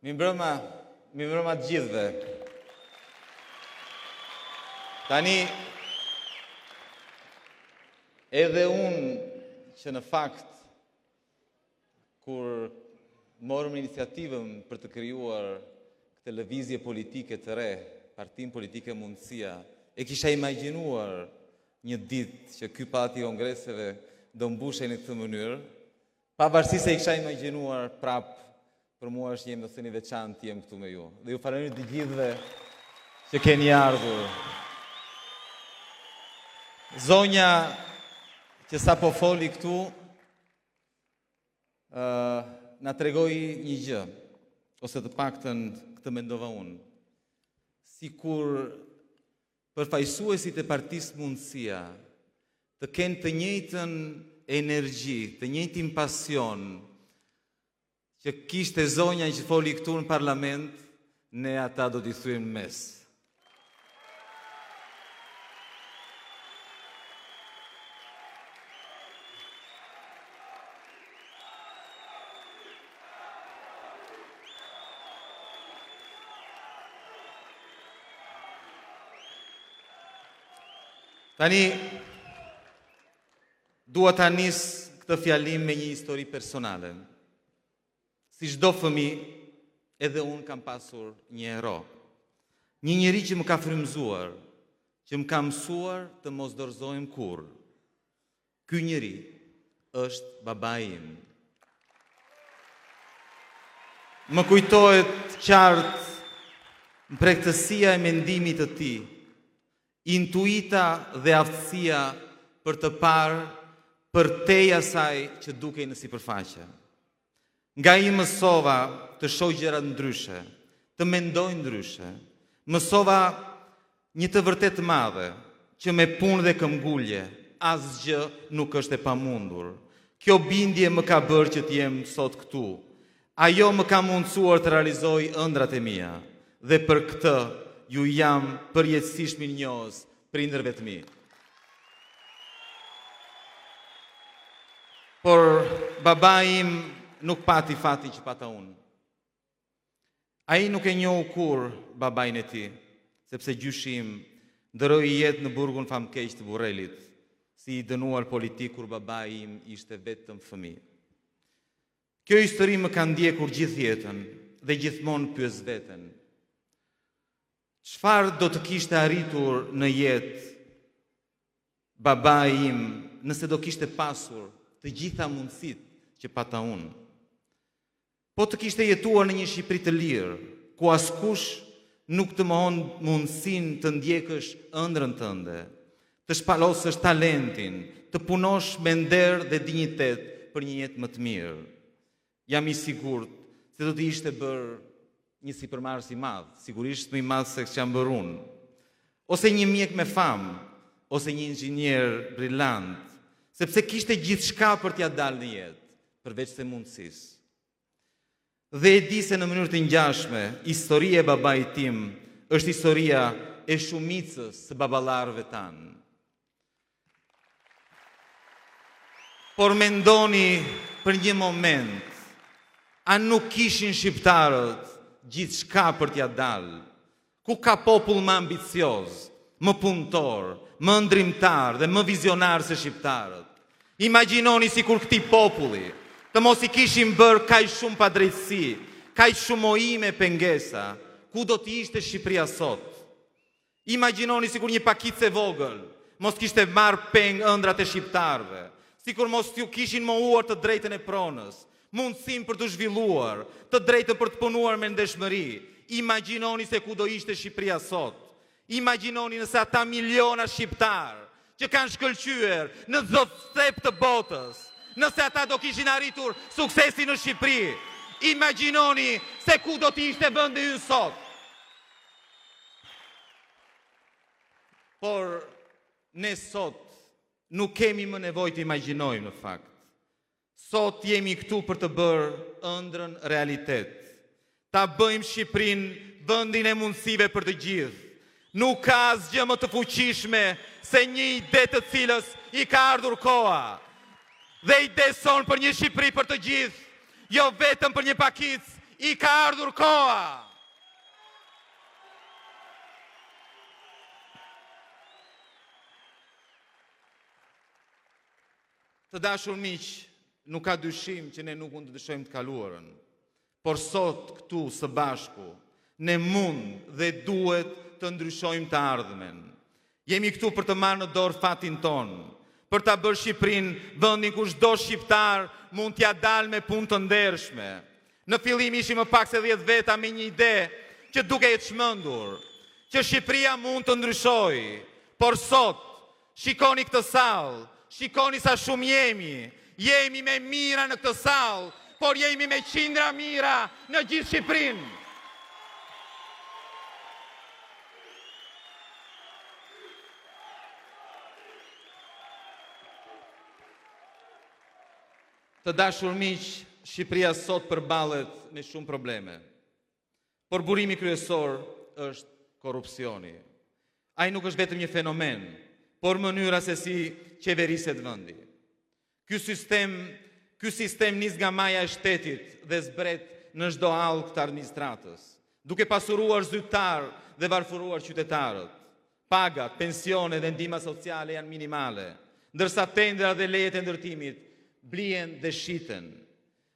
Mirëmbrëma të gjithëve. Tani, edhe unë që në fakt, kur morëm iniciativën për të krijuar këtë lëvizje politike të re, Partinë Politike Mundësia, e kisha imagjinuar një ditë që ky pati i kongreseve do mbushej në këtë mënyrë, pavarësisht se kisha imagjinuar prapë për mua është një emocion i veçantë të jem këtu me ju. Dhe ju falenderoj të gjithëve që keni ardhur. Zonja që sapo foli këtu na tregoi një gjë, ose të paktën këtë mendova unë. Sikur përfaqësuesit e Partisë Mundësia të kenë të njëjtën energji, të njëjtin pasion që kishte zonja që foli këtu në parlament, ne ata do t'i thyejmë mes. Tani, dua ta nis këtë fjalim me një histori personale. Si çdo fëmijë, edhe unë kam pasur një hero. Një njeri që më ka frymëzuar, që më ka mësuar të mos dorëzohem kurrë. Ky njeri është babai im. Më kujtohet qartë mbretësia e mendimit të tij, intuita dhe aftësia për të parë përtej asaj që dukej në sipërfaqe. Nga i mësova të shoh gjëra ndryshe, të mendoj ndryshe. Mësova një të vërtet madhe, që me punë dhe këmbgulje, asgjë nuk është e pamundur. Kjo bindje më ka bërë që t'jem sot këtu. Ajo më ka mundësuar të realizoj ëndrat e mia, dhe për këtë ju jam përjetësisht mirënjohës prindërve të mi. Por babai im nuk pati fati që pata unë. Ai nuk e njohu kur babain e tij, sepse gjyshi im ndroi jetë në burgun famkeq të Burrelit, si i dënuar politik kur babai im ishte vetëm fëmijë. Kjo histori më ka ndjekur gjithë jetën dhe gjithmonë pyes veten. Çfarë do të kishte arritur në jetë babai im nëse do kishte pasur të gjitha mundësitë që pata unë? Po të kishte jetuar në një Shqipëri të lirë, ku askush nuk të mohon mundësinë të ndjekësh ëndrrën tënde, të shpalosësh talentin, të punosh me nder dhe dinjitet për një jetë më të mirë. Jam i sigurt se do të ishte bërë një sipërmarrës i madh, sigurisht më i madh se që jam bërë unë, ose një mjek me famë, ose një inxhinier brillant, sepse kishte gjithçka për t'ia dalë në jetë, përveç se mundësisë. Dhe e di se në mënyrë të ngjashme, historia e babait tim është historia e shumicës së baballarëve tanë. Por mendoni për një moment, a nuk kishin shqiptarët gjithçka për t'ia dalë? Ku ka popull më ambicioz, më punëtor, më ndrimtar dhe më vizionar se shqiptarët? Imagjinoni sikur këtij populli të mos i kishin bërë kaq shumë padrejtësi, kaq shumë ojime pengesa, ku do të ishte Shqipëria sot? Imagjinoni sikur një pakicë e vogël mos kishte marrë peng ëndrat e shqiptarëve, sikur mos t'ju kishin mohuar të drejtën e pronës, mundësinë për të zhvilluar, të drejtën për të punuar me ndeshmëri. Imagjinoni se ku do ishte Shqipëria sot. Imagjinoni nëse ata miliona shqiptar që kanë shkëlqyer në çdo cep të botës, nëse ata do kishin arritur suksesin në Shqipëri. Imagjinoni se ku do të ishte vendi ynë sot. Por ne sot nuk kemi më nevojë të imagjinojmë në fakt. Sot jemi këtu për të bërë ëndrrën realitet. Ta bëjmë Shqipërinë vendin e mundësive për të gjithë. Nuk ka asgjë më të fuqishme se një ide të cilës i ka ardhur koha. Dhe ide son për një Shqipëri për të gjithë, jo vetëm për një pakicë I ka ardhur koha. Të dashur miq, nuk ka dyshim që ne nuk mund të dëshojmë të kaluarën, por sot këtu së bashku, ne mund dhe duhet të ndryshojmë të ardhmen. Jemi këtu për të marrë në dorë fatin tonë, për ta bërë Shqipërinë vendin ku çdo shqiptar mund t'ja dalë me punë të ndershme. Në fillim ishim më pak se 10 veta me një ide që duke e çmendur, që Shqipëria mund të ndryshojë, por sot shikoni këtë sallë, shikoni sa shumë jemi me mira në këtë sallë, por jemi me qindra mira në gjithë Shqipërinë. Të dashur miq, Shqipëria sot përballet me shumë probleme. Por burimi kryesor është korrupsioni. Ai nuk është vetëm një fenomen, por mënyra se si qeveriset vendi. Ky sistem nis nga maja e shtetit dhe zbret në çdo hall të administratës, duke pasuruar zyrtar dhe varfëruar qytetarët. Pagat, pensione dhe ndihma sociale janë minimale, ndërsa tendrat dhe lejet e ndërtimit blien dhe shiten.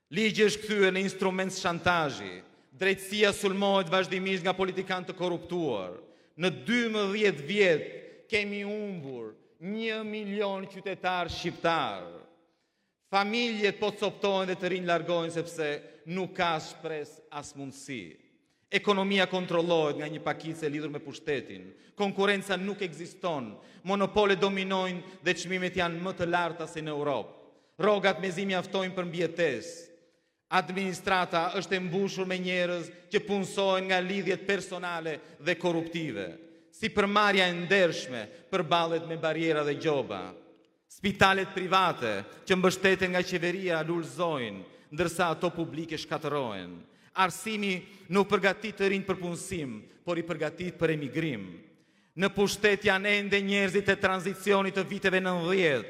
Ligji është kthyer në instrument shantazhi, drejtësia sulmohet vazhdimisht nga politikanë të korruptuar. Në 12 vjet kemi humbur 1 milion qytetar shqiptar. Familjet po coptohen dhe të rinj largohen sepse nuk ka shpresë as mundësi. Ekonomia kontrollohet nga një pakicë e lidhur me pushtetin. Konkurenca nuk ekziston, monopole dominojnë dhe çmimet janë më të larta se në Europë. Rrogat mezi mjaftojnë për mbijetesë. Administrata është e mbushur me njerëz që punësojnë nga lidhjet personale dhe korruptive. Sipërmarrja e ndershme përballet me barriera dhe gjoba. Spitalet private që mbështeten nga qeveria lulëzojnë, ndërsa ato publike shkatërrohen. Arsimi nuk përgatit të rinj për punësim, por i përgatit për emigrim. Në pushtet janë ende njerëzit e tranzicionit të viteve 90.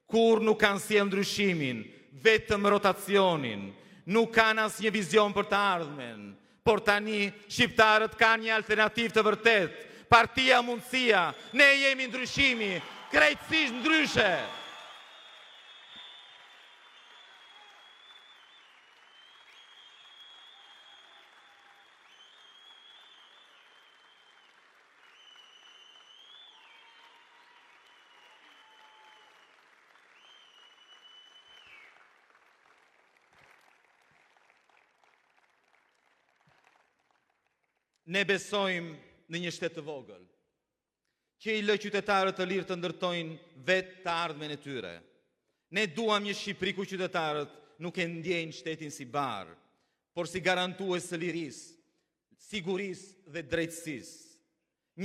Kur nuk kanë sjellë ndryshimin, vetëm rotacionin, nuk kanë asnjë vizion për të ardhmen, por tani shqiptarët kanë një alternativë të vërtet. Partia Mundësia, ne jemi ndryshimi, krejtësisht ndryshe. Ne besojmë në një shtet të vogël, që i lë qytetarët të lirë të ndërtojnë vetë të ardhmen e tyre. Ne duam një Shqipëri ku qytetarët nuk e ndjejnë shtetin si barë, por si garantues së lirisë, sigurisë dhe drejtësisë.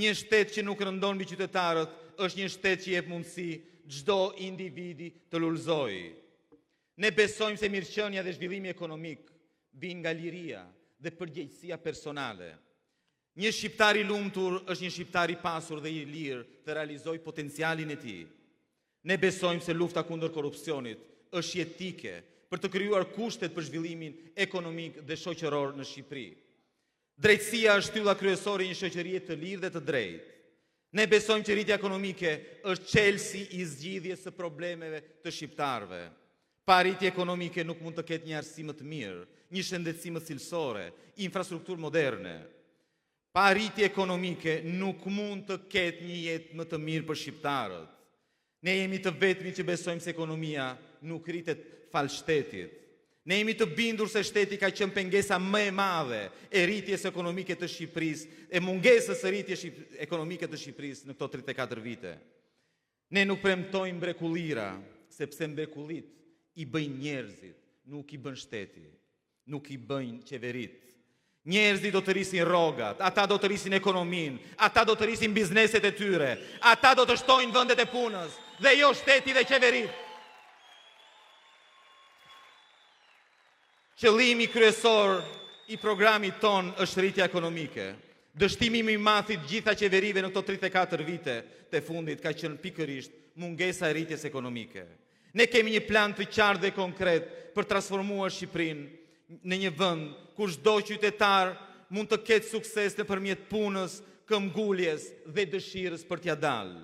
Një shtet që nuk rëndon mbi qytetarët është një shtet që jep mundësi çdo individi të lulëzojë. Ne besojmë se mirëqenia dhe zhvillimi ekonomik vijnë nga liria dhe përgjegjësia personale. Një shqiptar i lumtur është një shqiptar i pasur dhe i lirë të realizojë potencialin e tij. Ne besojmë se lufta kundër korrupsionit është jetike për të krijuar kushtet për zhvillimin ekonomik dhe shoqëror në Shqipëri. Drejtësia është shtylla kryesore e një shoqërie të lirë dhe të drejtë. Ne besojmë që rritja ekonomike është çelësi i zgjidhjes së problemeve të shqiptarëve. Pa rritje ekonomike nuk mund të ketë një arsim më të mirë, një shëndetësi më cilësore, infrastrukturë moderne. Pa rritje ekonomike nuk mund të ketë një jetë më të mirë për shqiptarët. Ne jemi të vetmi që besojmë se ekonomia nuk rritet fal shtetit. Ne jemi të bindur se shteti ka qenë pengesa më e madhe e rritjes ekonomike të Shqipërisë, e mungesës së rritjes ekonomike të Shqipërisë në këto 34 vite. Ne nuk premtojmë mrekullira, sepse mrekullit i bëjnë njerëzit, nuk i bën shteti, nuk i bëjnë qeverit. Njerëzit do të rrisin rrogat, ata do të rrisin ekonominë, ata do të rrisin bizneset e tyre, ata do të shtojnë vendet e punës, dhe jo shteti dhe qeverit. Qëllimi kryesor i programit ton është rritja ekonomike. Dështimi më i madh i gjitha qeverive në këto 34 vite të fundit ka qenë pikërisht mungesa e rritjes ekonomike. Ne kemi një plan të qartë dhe konkret për transformuar Shqipërinë në një vend kur çdo qytetar mund të ketë sukses nëpërmjet punës, këmbguljes dhe dëshirës për t'ia dalë.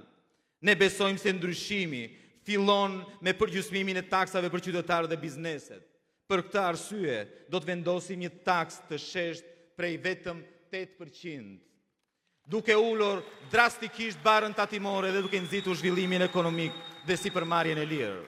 Ne besojmë se ndryshimi fillon me përgjysmimin e taksave për qytetarët dhe bizneset. Për këtë arsye, do të vendosim një taksë të sheshtë prej vetëm 8%, duke ulur drastikisht barën tatimore dhe duke nxitur zhvillimin ekonomik dhe sipërmarrjen e lirë.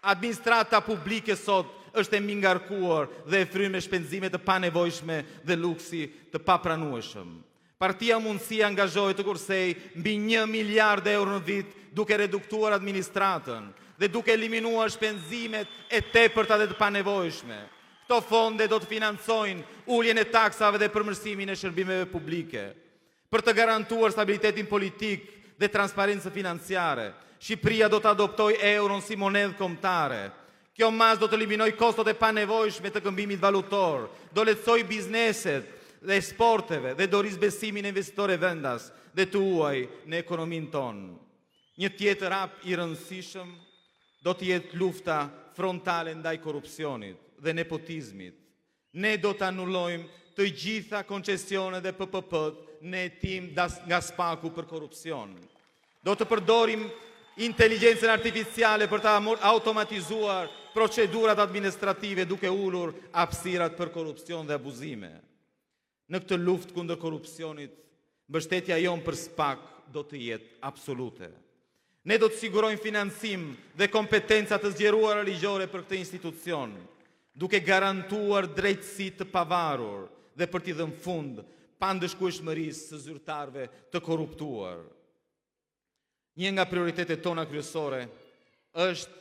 Administrata publike sot është e mingarkuar dhe e fryrë me shpenzime të panevojshme dhe luksi të papranueshëm. Partia Mundësia angazhohet të kursej mbi 1 miliard euro në vit duke reduktuar administratën dhe duke eliminuar shpenzimet e tepërta dhe të panevojshme. Këto fonde do të financojnë uljen e taksave dhe përmirësimin e shërbimeve publike. Për të garantuar stabilitetin politik dhe transparencë financiare, Shqipëria do të adoptojë euron si monedhë kombëtare. Kjo mas do të eliminojë kostot e panevojshme të këmbimit valutor, do lehtësojë bizneset dhe eksporteve dhe do rrisë besimin e investitorëve vendas dhe të huaj në ekonominë tonë. Një tjetër hap i rëndësishëm do të jetë lufta frontale ndaj korrupsionit dhe nepotizmit. Ne do të anullojmë të gjitha koncesionet dhe PPP-t në hetim nga spaku për korrupsion. Do të përdorim inteligjencën artificiale për të automatizuar procedurat administrative duke ulur hapësirat për korrupsion dhe abuzime. Në këtë luftë kundër korrupsionit, mbështetja jonë për SPAK do të jetë absolute. Ne do të sigurojmë financim dhe kompetenca të zgjeruara ligjore për këtë institucion, duke garantuar drejtësi të pavarur dhe për t'i dhënë fund pandëshkueshmërisë së zyrtarëve të korruptuar. Një nga prioritetet tona kryesore është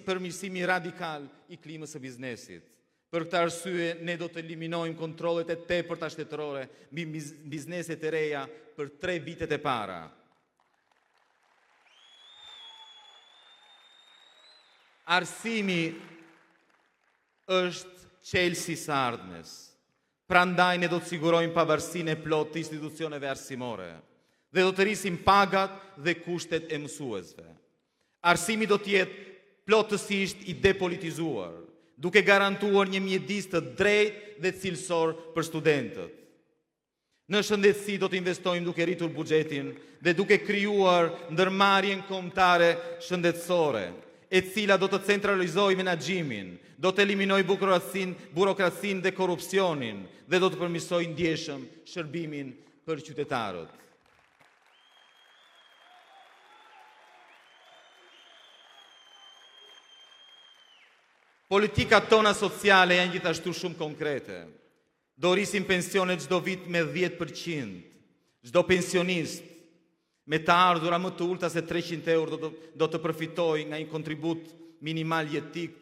përmirësimi radikal i klimës së biznesit. Për këtë arsye, ne do të eliminojmë kontrollet e tepërta shtetërore mbi bizneset e reja për 3 vitet e para. Arsimi është çelësi i ardhmes. Prandaj ne do të sigurojmë pavarësinë e plotë të institucioneve arsimore dhe do të rrisim pagat dhe kushtet e mësuesve. Arsimi do të jetë plotësisht i depolitizuar, duke garantuar një mjedis të drejtë dhe cilësor për studentët. Në shëndetësi do të investojmë duke rritur buxhetin dhe duke krijuar ndërmarrjen kombëtare shëndetësore, e cila do të centralizojë menaxhimin, do të eliminojë burokracinë dhe korrupsionin dhe do të përmirësojë ndjeshëm shërbimin për qytetarët. Politikat tona sociale janë gjithashtu shumë konkrete. Do rrisim pensionet çdo vit me 10%. Çdo pensionist me të ardhura më të ulta se 300 euro do të përfitojë nga një kontribut minimal jetik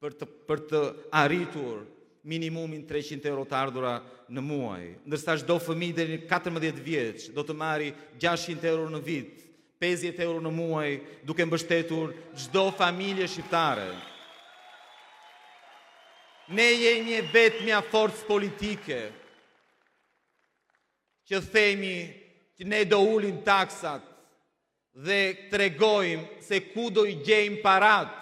për të arritur minimumin 300 euro të ardhura në muaj. Ndërsa çdo fëmijë deri në 14 vjeç do të marrë 600 euro në vit, 50 euro në muaj, duke mbështetur çdo familje shqiptare. Ne jemi vetëm një forcë politike që themi që ne do ulim taksat dhe tregojmë se ku do i gjejmë parat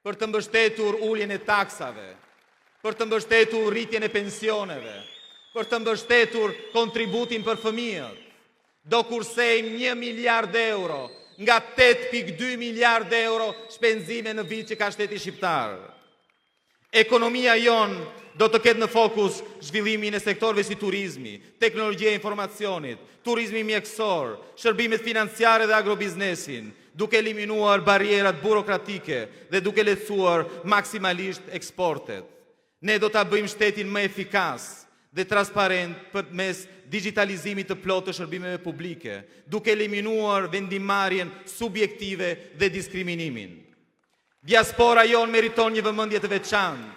për të mbështetur uljen e taksave, për të mbështetur rritjen e pensioneve, për të mbështetur kontributin për fëmijët. Do kursejmë 1 miliard euro nga 8.2 miliard euro shpenzime në vit që ka shteti shqiptar. Ekonomia jonë do të ketë në fokus zhvillimin e sektorëve si turizmi, teknologjia e informacionit, turizmi mjekësor, shërbimet financiare dhe agrobiznesin, duke eliminuar barierat burokratike dhe duke lehtësuar maksimalisht eksportet. Ne do ta bëjmë shtetin më efikas dhe transparent përmes digitalizimit të plotë të shërbimeve publike, duke eliminuar vendimarrjen subjektive dhe diskriminimin. Diaspora jonë meriton një vëmendje të veçantë.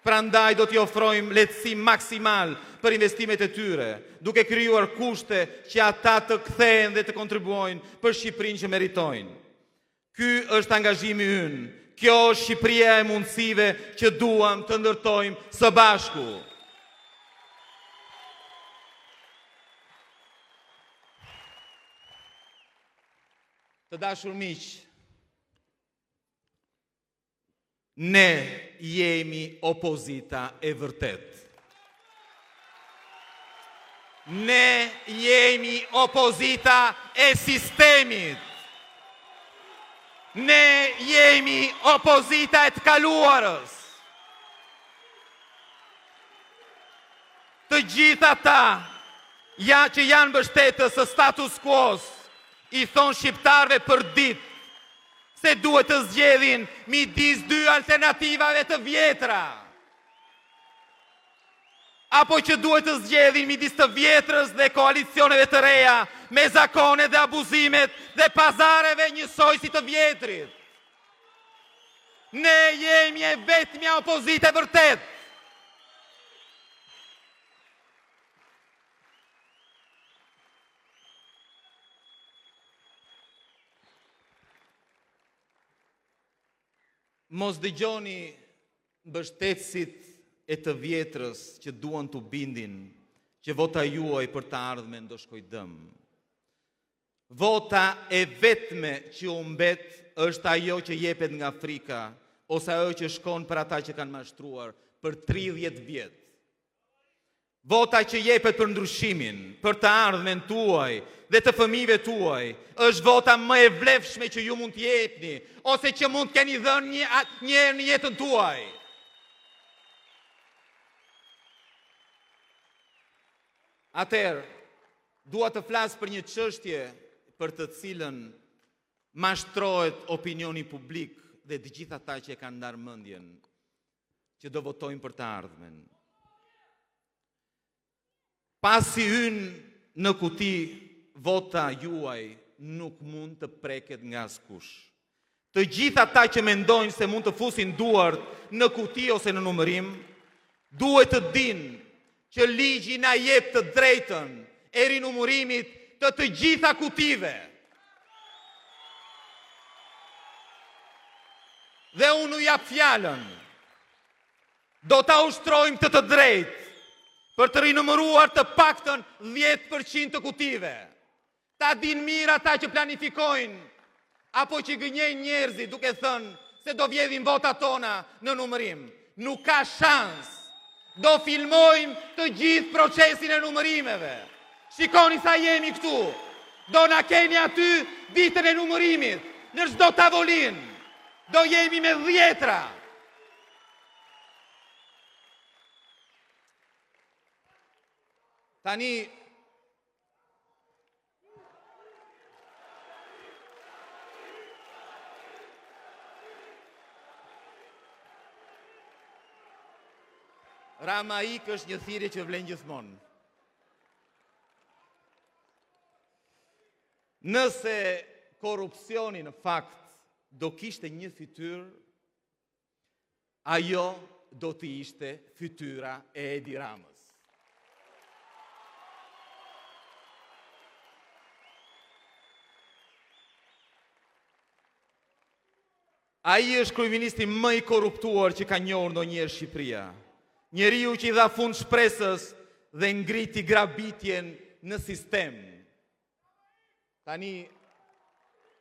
Prandaj do t'i ofrojmë lehtësi maksimal për investimet e tyre, duke krijuar kushte që ata të kthehen dhe të kontribuojnë për Shqipërinë që meritojnë. Ky është angazhimi ynë. Kjo është Shqipëria e mundësive që duam të ndërtojmë së bashku. Të dashur miq, Ne jemi opozita e vërtet. Ne jemi opozita e sistemit. Ne jemi opozita e të kaluarës. Të gjitha ta që janë mbështetës së status quo-s i thonë shqiptarëve për ditë se duhet të zgjedhin midis dy alternativave të vjetra. Apo që duhet të zgjedhin midis të vjetrës dhe koalicioneve të reja, me zakone dhe abuzimet dhe pazareve njësoj si të vjetrit. Ne jemi e vetmja opozite vërtet. Mos dëgjoni mbështetësit e të vjetrës që duan të bindin që vota juaj për të ardhmen do shkoj dëm. Vota e vetme që u mbet është ajo që jepet nga Afrika ose ajo që shkon për ata që kanë mashtruar për 30 vjet. Vota që jepet për ndryshimin, për të ardhmen tuaj dhe të fëmijëve tuaj, është vota më e vlefshme që ju mund të jepni ose që mund të keni dhënë një herë në jetën tuaj. Atëherë, dua të flas për një çështje për të cilën mashtrohet opinioni publik dhe të gjithë ata që e kanë ndarë mendjen që do votojnë për të ardhmen. Pasi hynë në kuti, vota juaj nuk mund të preket nga askush. Të gjithë ata që mendojnë se mund të fusin duart në kuti ose në numërim, duhet të dinë që ligji na jep të drejtën e rinumërimit të gjitha kutive. Dhe unë u jap fjalën, do ta ushtrojmë të drejtë për të rinumëruar të paktën 10% të kutive. Ta din mirë ata që planifikojnë, apo që gënjejnë njerëzit duke thënë se do vjedhin votat tona në numërim. Nuk ka shans. Do filmojmë të gjithë procesin e numërimeve. Shikoni sa jemi këtu. Do na keni aty ditën e numërimit, në çdo tavolinë. Do jemi me 10. Tani, Ramaik është një thirrje që vlen gjithmonë. Nëse korrupsioni në fakt do kishte një fytyrë, ajo do të ishte fytyra e Edi Ramës. Ai është kryeministri më i korruptuar që ka njohur ndonjëherë Shqipëria. Njeriu që i dha fund shpresës dhe ngriti grabitjen në sistem. Tani,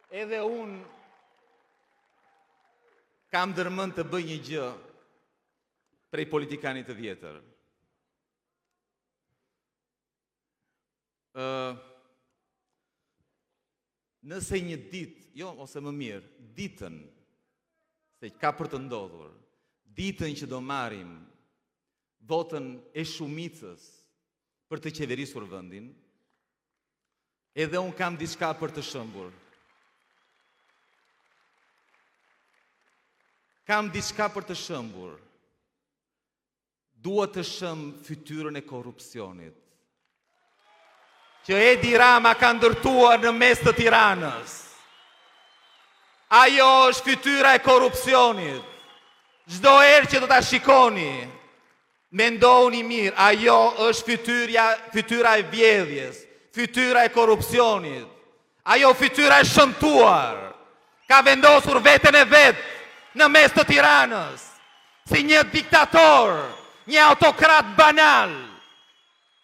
edhe unë kam dërmend të bëj një gjë prej politikanit të vjetër. Nëse një ditë, jo ose më mirë, ditën se ka për të ndodhur, ditën që do marrim votën e shumicës për të qeverisur vendin, edhe unë kam diçka për të shëmbur. Kam diçka për të shëmbur. Dua të shëmb fytyrën e korrupsionit që Edi Rama ka ndërtuar në mes të Tiranës. Ajo është fytyra e korrupsionit. Çdo herë që do ta shikoni, mendoni mirë, ajo është fytyra e vjedhjes, fytyra e korrupsionit. Ajo fytyra e shëmtuar, ka vendosur veten e vet në mes të Tiranës, si një diktator, një autokrat banal,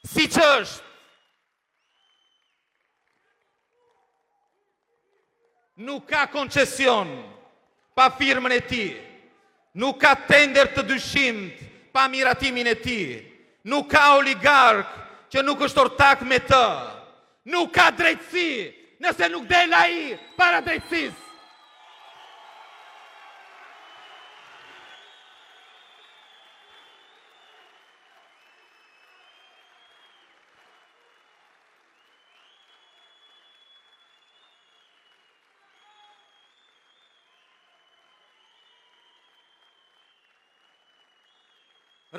siç është. Nuk ka koncesion pa firmën e tij. Nuk ka tender të dyshimt pa miratimin e ti. Nuk ka oligark që nuk është ortak me të. Nuk ka drejtësi nëse nuk del ai para drejtësisë.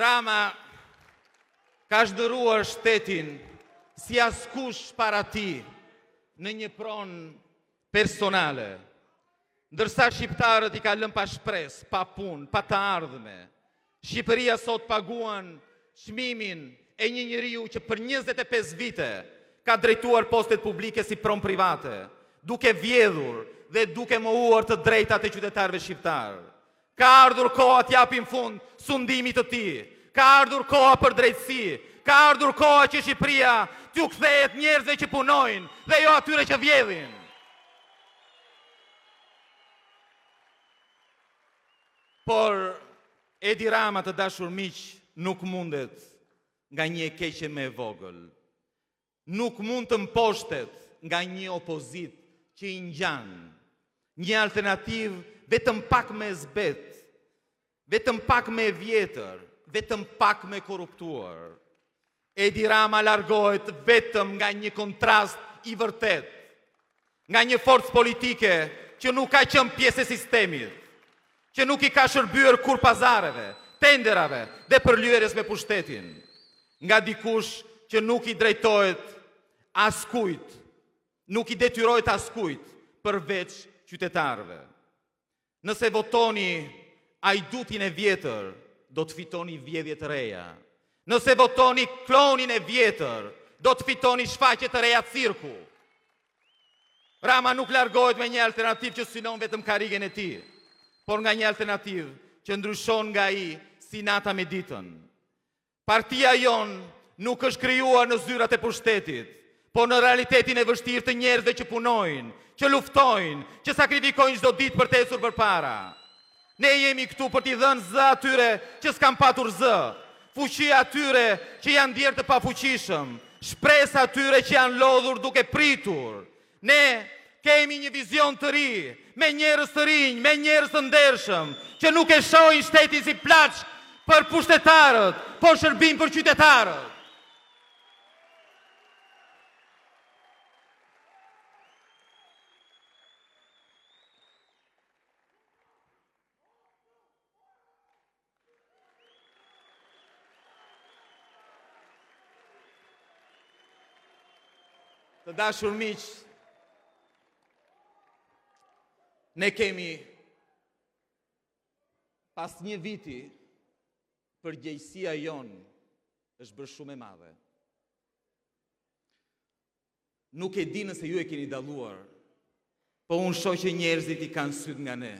Rama ka zhduruar shtetin si askush para ti në një pronë personale, ndërsa shqiptarët i ka lënë pa shpresë, pa punë, pa të ardhme. Shqipëria sot paguan çmimin e një njeriu që për 25 vite ka drejtuar postet publike si pronë private, duke vjedhur dhe duke mohuar të drejtat e qytetarëve shqiptarë. Ka ardhur koha t'japim fund sundimit të tij. Ka ardhur koha për drejtësi. Ka ardhur koha që Shqipëria t'ju kthehet njerëzve që punojnë dhe jo atyre që vjedhin. Por Edi Rama, të dashur miq, nuk mundet nga një e keqe me e vogël. Nuk mund të mposhtet nga një opozit që i ngjan. Një alternativ vetëm pak me zbet, vetëm pak me vjetër, vetëm pak me korruptuar. Edi Rama largohet vetëm nga një kontrast i vërtet, nga një forcë politike që nuk ka qenë pjesë e sistemit, që nuk i ka shërbyer kur pazareve, tenderave dhe përlyerjes me pushtetin, nga dikush që nuk i drejtohet askujt, nuk i detyrohet askujt përveç qytetarëve. Nëse votoni ajdutin e vjetër, do të fitoni vjedhje të reja. Nëse votoni klonin e vjetër, do të fitoni shfaqje të reja cirku. Rama nuk largohet me një alternativ që synon vetëm karrigen e tij, por nga një alternativ që ndryshon nga ai si nata me ditën. Partia jon nuk është krijuar në zyrat e pushtetit, por në realitetin e vështirë të njerëzve që punojnë, që luftojnë, që sakrifikojnë çdo ditë për të ecur përpara. Ne jemi këtu për t'i dhënë zë atyre që s'kan patur zë, fuqi atyre që janë ndjerë të pafuqishëm, shpresë atyre që janë lodhur duke pritur. Ne kemi një vizion të ri, me njerëz të rinj, me njerëz të ndershëm, që nuk e shohin shtetin si plaç për pushtetarët, por shërbim për qytetarët. Të dashur miq, ne kemi pas një viti përgjegjësia jon është bërë shumë e madhe. Nuk e di nëse ju e keni dalluar, po unë shoh që njerëzit i kanë syt nga ne.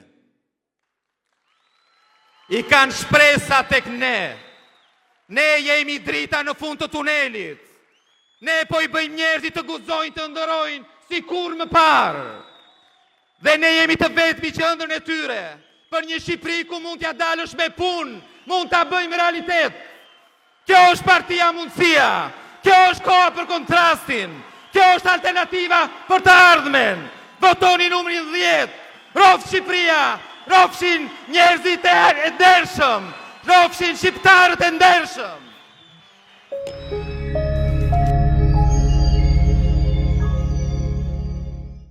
I kanë shpresa tek ne. Ne jemi drita në fund të tunelit. Ne po i bëjmë njerëzit të guxojnë të ndërojnë si kur më parë. Dhe ne jemi të vetmi që ëndrrën e tyre për një Shqipëri ku mund t'ja dalësh me punë, mund t'a bëjmë realitet. Kjo është partia mundësia, kjo është koha për kontrastin, kjo është alternativa për të ardhmen. Votoni numrin 10, rrofë Shqipëria, rrofshin njerëzit e ndershëm, rrofshin shqiptarët e ndershëm.